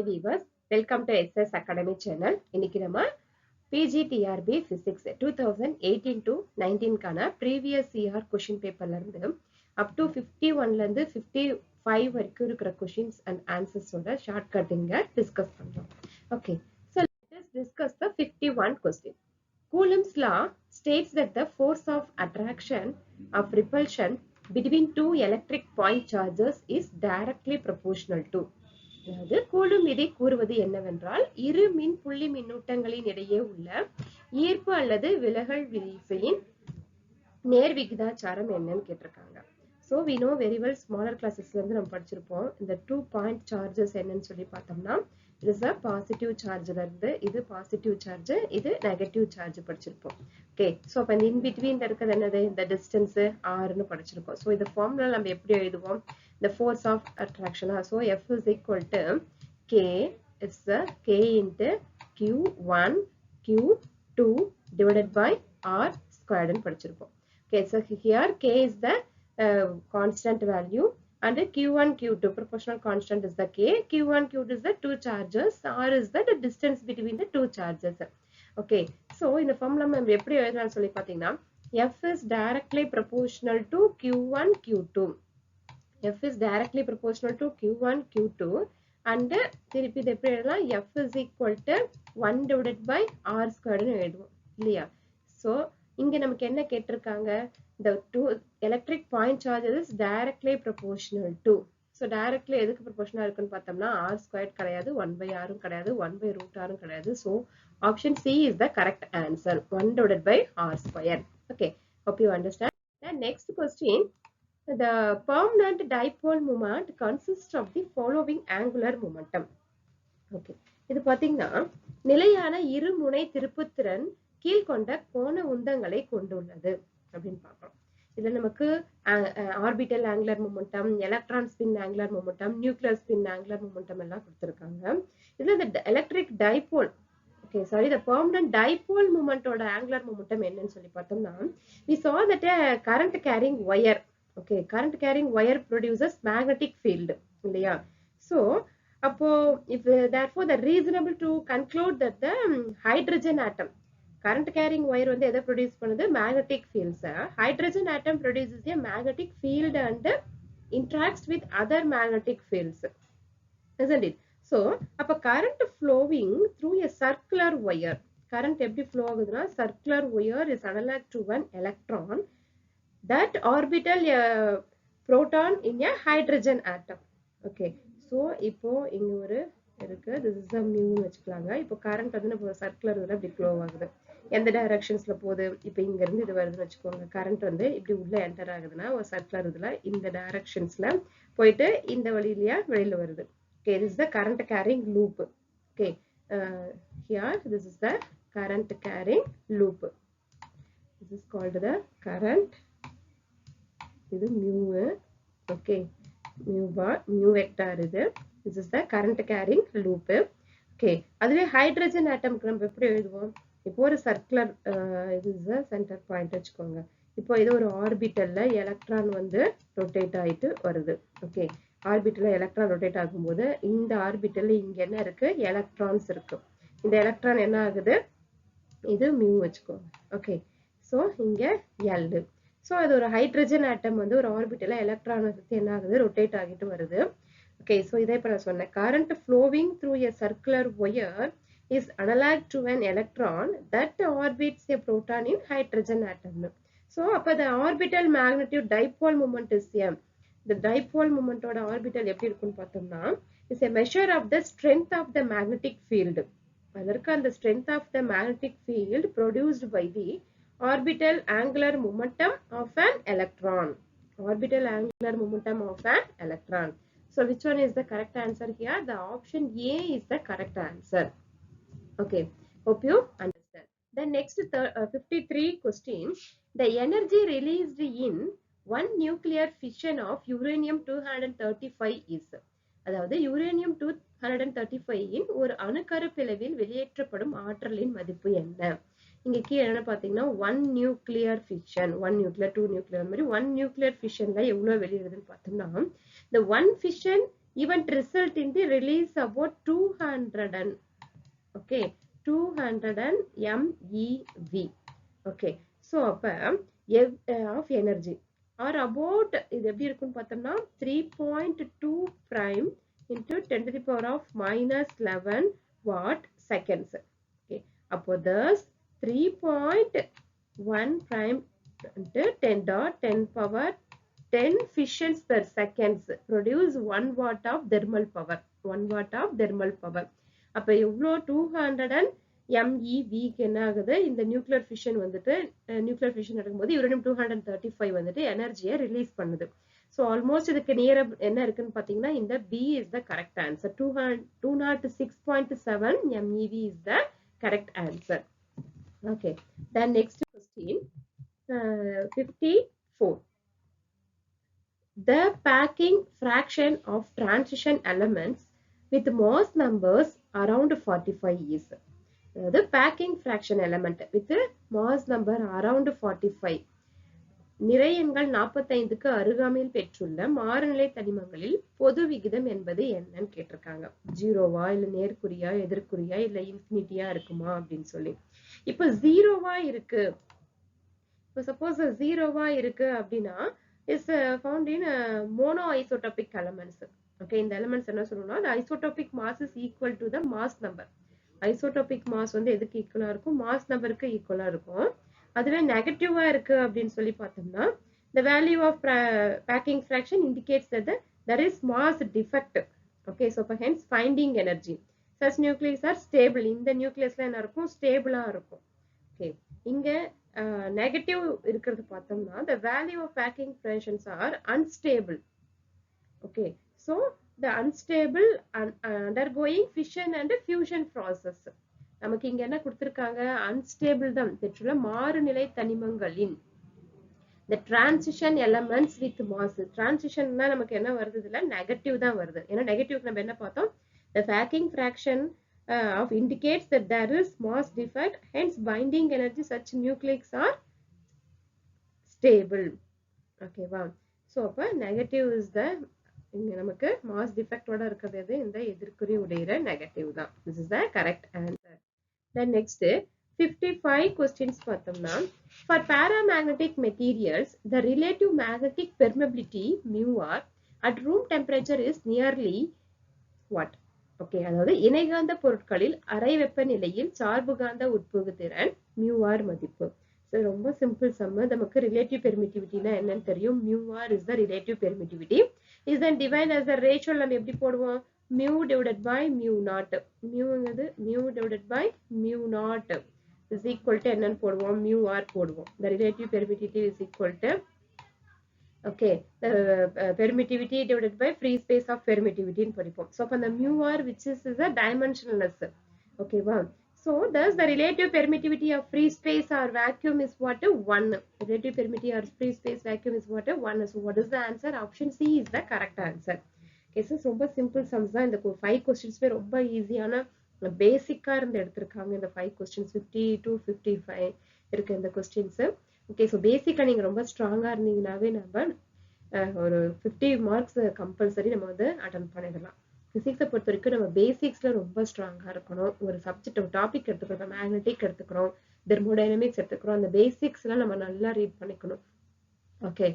Hi viewers, welcome to SS Academy channel. இன்னைக்கு நம்ம PGTRB Physics 2018 to 19 கான previous year question paperல இருந்து up to 51ல இருந்து 55 வரைக்கும் இருக்கிற questions and answers ஓட shortcut இங்க discuss பண்ணலாம். Okay, so let us discuss the 51 question. Coulomb's law states that the force of attraction of repulsion between two electric point charges is directly proportional to. அதாவது coulomb விதி கூறுவது என்னவென்றால் இரு மின் புள்ளி மின்னூட்டங்களின் இடையே உள்ள ஈர்ப்பு அல்லது விலகல் விசையின் நேர் விகிதாச்சாரம் என்னன்னு கேட்டிருக்காங்க. So we know very well smaller classes இருந்து நம்ம படிச்சிருப்போம். இந்த 2 point charges என்னன்னு சொல்லி பார்த்தோம்னா it is a positive chargeல இருந்து இது positive charge, இது negative charge படிச்சிருப்போம். ஓகே, ஸோ அப்போ இந்த in between இருக்கிறது என்னது, இந்த distance rன்னு படிச்சிருக்கோம். ஸோ இந்த ஃபார்முலா நம்ம எப்படி எழுதுவோம், the force of attraction. So F is equal to K is K into Q1 Q2 divided by R squared ன்னு படிச்சிருப்போம். Okay, so here K is the constant value and Q1 Q2 proportional constant is the K. Q1 Q2 is the two charges. R is the distance between the two charges. Okay, so இந்த formula நம்ம எப்படி எழுதலாம்னு சொல்லி பார்த்தீங்கன்னா F is directly proportional to Q1 Q2. F is directly proportional to Q1 Q2 and திருப்பி இது எப்படி எழுதலாம், F is equal to 1 divided by R squared ன்னு எழுதுவோம் இல்லையா. ஸோ இங்க நமக்கு என்ன கேட்டிருக்காங்க, the two electric point charges is directly proportional to. So directly எதுக்கு proportional இருக்குன்னு பார்த்தோம்னா R squared கிடையாது, 1 by R கிடையாது, 1 by root R கிடையாது. So option C is the correct answer, 1 divided by R squared. Okay, hope you understand. The next question, the permanent dipole moment consists of the following angular momentum. Okay, இது பாத்தீங்கன்னா நிலையான இருமுனை திருப்புத்திறன் கீழ்கொண்ட கோண உந்தங்களை கொண்டுள்ளது அப்படின்னு பார்க்கிறோம். இதுல நமக்கு orbital angular momentum, electron spin angular momentum, nuclear spin angular momentum எல்லாம் கொடுத்திருக்காங்க. இதுல இந்த electric dipole, okay, sorry, the permanent dipole moment ஓட angular momentum என்னன்னு சொல்லி பார்த்தோம்னா we saw that a current carrying wire, okay, current carrying wire produces magnetic field இல்லையா. so அப்போ if therefore the reasonable to conclude that the hydrogen atom, current carrying wire வந்து எதை produce பண்ணுது, magnetic fields. hydrogen atom produces a magnetic field and interacts with other magnetic fields, isn't it? so அப்ப current flowing through a circular wire, current எப்படி flow ஆகுதுன்னா circular wire is analog to an electron that orbital a proton in a hydrogen atom. okay, so இப்போ இங்க ஒரு இருக்கு, this is a mu வச்சுக்கலாங்க. இப்போ current வந்து நம்ம circular இதுல இப்படி flow ஆகுது, எந்த டைரக்ஷன்ஸ்ல போகுது, இப்போ இங்க இருந்து இது வருதுன்னு வச்சுக்கோங்க. கரண்ட் வந்து இப்படி உள்ள என்டர் ஆகுதுன்னா ஒரு சர்க்குலர் இதுல இந்த டைரக்ஷன்ஸ்ல போயிட்டு இந்த வழியிலயா வெளியில வருது. okay, this is the current carrying loop. okay, here this is the current carrying loop, this is called the current, இது mu, okay, mu bar, mu vector இது, this is the current carrying loop. okay, அதுவே hydrogen ஆட்டம்க்கு நம்ம எப்படி எழுதுவோம், இப்போ ஒரு circular இது centre point வச்சுக்கோங்க. இப்போ இது ஒரு ஆர்பிட்டல்ல எலக்ட்ரான் வந்து ரொட்டேட் ஆயிட்டு வருது. ஓகே, ஆர்பிட்டல்ல எலக்ட்ரான் ரொட்டேட் ஆகும்போது இந்த ஆர்பிட்டல்ல இங்க என்ன இருக்கு, எலக்ட்ரான்ஸ் இருக்கு. இந்த எலக்ட்ரான் என்ன ஆகுது, இது மியூ வச்சுக்கோங்க. ஓகே, ஸோ இங்க எல். ஸோ அது ஒரு ஹைட்ரஜன் ஆட்டம் வந்து ஒரு ஆர்பிட்டல்ல எலக்ட்ரானை சுற்றி என்ன ஆகுது, ரொட்டேட் ஆகிட்டு வருது. ஓகே, ஸோ இதை இப்போ நான் சொன்னேன், current flowing through a circular wire is analog to an electron that orbits a proton in hydrogen atom. so அப்ப the orbital magnitude dipole moment is m, the dipole moment ஓட orbital எப்படி இருக்குன்னு பார்த்தோம்னா is a measure of the strength of the magnetic field. அதற்கு அந்த strength of the magnetic field produced by the orbital angular momentum of an electron, orbital angular momentum of an electron. so which one is the correct answer here, the option A is the correct answer. okay, hope you understand. The next 53 question, the energy released in one nuclear fission of uranium 235 is, அதாவது uranium 235 இன் ஒரு அணுக்கரு பிளவில் வெளியேற்றப்படும் ஆற்றலின் மதிப்பு என்ன. இங்க கீழே என்ன பாத்தீங்கன்னா one nuclear fission, one nuclear, two nuclear மாதிரி ஒன் நியூக்ளியர் ஃபிஷன்ல எவ்வளவு வெளியிடுதுன்னு பார்த்தோம்னா the one fission event result in the release about 200 and okay 200 and MeV. okay so அப்ப of energy or about இது எப்படி இருக்குன்னு பார்த்தோம்னா 3.2 prime into 10 to the power of minus 11 watt seconds. okay அப்போ thus 3.1 prime into 10 dot 10 power 10 fissions per seconds produce 1 watt of thermal power. 1 watt of thermal power. அப்ப எவ்வளோ 200 MeV என்ன ஆகுது இந்த நியூக்ளியர் ஃபிஷன் வந்துட்டு நியூக்ளியர் ஃபிஷன் நடக்கும்போது uranium 235 வந்துட்டு எனர்ஜியை ரிலீஸ் பண்ணுது. ஸோ ஆல்மோஸ்ட் இதுக்கு நியர் என்ன இருக்குன்னு பார்த்தீங்கன்னா இந்த B is the correct answer. 206.7 MeV is the correct answer. Okay then next question 54. The packing fraction of transition elements with mass numbers around 45 is. The packing fraction element with mass number around 45. நிறையன்கள் 45க்கு அருகாமையில் பெற்றுள்ள மாறுநிலை தனிமங்களில் பொது விகிதம் என்பது என்னன்னு கேட்டிருக்காங்க. ஜீரோவா இல்ல நேர்குறியா எதிர்குறியா இல்ல இன்ஃபினிட்டியா இருக்குமா அப்படின்னு சொல்லி. இப்போ ஜீரோவா இருக்கு. இப்போ சப்போஸ் ஜீரோவா இருக்கு அப்படின்னா is found in monoisotopic elements. okay இந்த elements என்ன சொல்லணும்னா the isotopic mass is equal to the mass number. isotopic mass வந்து எதுக்கு ஈக்குவலா இருக்கும் mass numberக்கு ஈக்குவலா இருக்கும். அதுவே நெகட்டிவா இருக்கு அப்படின்னு சொல்லி பார்த்தோம்னா the value of packing fraction indicates that there is mass defect. okay so hence finding energy. such nucleus are stable. இந்த நியூக்ளியஸ்ல என்ன இருக்கும் ஸ்டேபிளா இருக்கும். okay இங்க நெகட்டிவ் இருக்கிறது பார்த்தோம்னா the value of packing fractions are unstable. okay so the unstable undergoing fission and fusion process. நமக்கு இங்க என்ன கொடுத்திருக்காங்க unstable தான் பெற்றுள்ள மாறுநிலை தனிமங்களின் the transition elements with mass. transitionனா நமக்கு என்ன வருது இதுல நெகட்டிவ் தான் வருது. ஏன்னா நெகட்டிவ்க்கு நம்ம என்ன பார்த்தோம் the packing fraction of indicates that there is mass defect, hence binding energy such nucleics are stable. okay wow so அப்ப negative is the இங்க நமக்கு mass defect ஓட இருக்கிறது இந்த எதிர்க்குறி உடைய நெகட்டிவ் தான். this is the correct answer. then next 55 questions பார்த்தோம்னா for paramagnetic materials the relative magnetic permeability mu r at room temperature is nearly what. Okay அதாவது இணைகாந்த பொருட்களில் அறை வெப்பநிலையில் சார்புகாந்த உட்புகு திறன் μr மதிப்பு. ரொம்ப சிம்பிள் சம். நமக்கு ரிலேட்டிவ் பெர்மிட்டிவிட்டினா என்னன்னு தெரியும். μr is the relative permittivity is then divided as the ratio. நம்ம எப்படி போடுவோம் mu divided by mu naught. muங்கிறது mu divided by mu naught is equal to என்னன்னு போடுவோம் μr போடுவோம். the relative permittivity is equal to okay the permittivity divided by free space of permittivity ன்னு படிப்போம். so அப்ப அந்த μr which is a dimensionless. okay வா so thus the relative permittivity of free space or vacuum is what 1. relative permittivity or free space vacuum is what 1. so what is the answer? option C is the correct answer. okay so ரொம்ப simple sums தான். இந்த 5 questions ரொம்ப ஈஸியான பேசிக்கா இருந்து எடுத்திருக்காங்க. இந்த 5 questions 50 to 55 இருக்கு இந்த questions. okay so பேசிக்கா நீங்க ரொம்ப ஸ்ட்ராங்கா இருந்தீங்கனாவே நம்ம ஒரு 50 மார்க்ஸ் கம்பல்சரி நம்ம வந்து அட்டெண்ட் பண்ணிடலாம். பிசிக்ஸை பொறுத்த வரைக்கும் நம்ம பேசிக்ஸ்ல ரொம்ப ஸ்ட்ராங்கா இருக்கணும். ஒரு சப்ஜெக்ட் ஒரு டாபிக் எடுத்துக்கிறோம், மேக்னெட்டிக் எடுத்துக்கிறோம், தெர்மோடைனமிக்ஸ் எடுத்துக்கிறோம், அந்த பேசிக்ஸ் எல்லாம் நம்ம நல்லா ரீட் பண்ணிக்கணும். Okay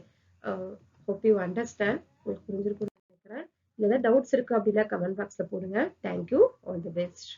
hope you understand. உங்களுக்கு புரிஞ்சிருக்கும்னு நினைக்கிறேன். இல்ல ஏதாவது டவுட்ஸ் இருக்கு அப்படின்னா கமெண்ட் பாக்ஸ்ல போடுங்க. தேங்க்யூ. All the best.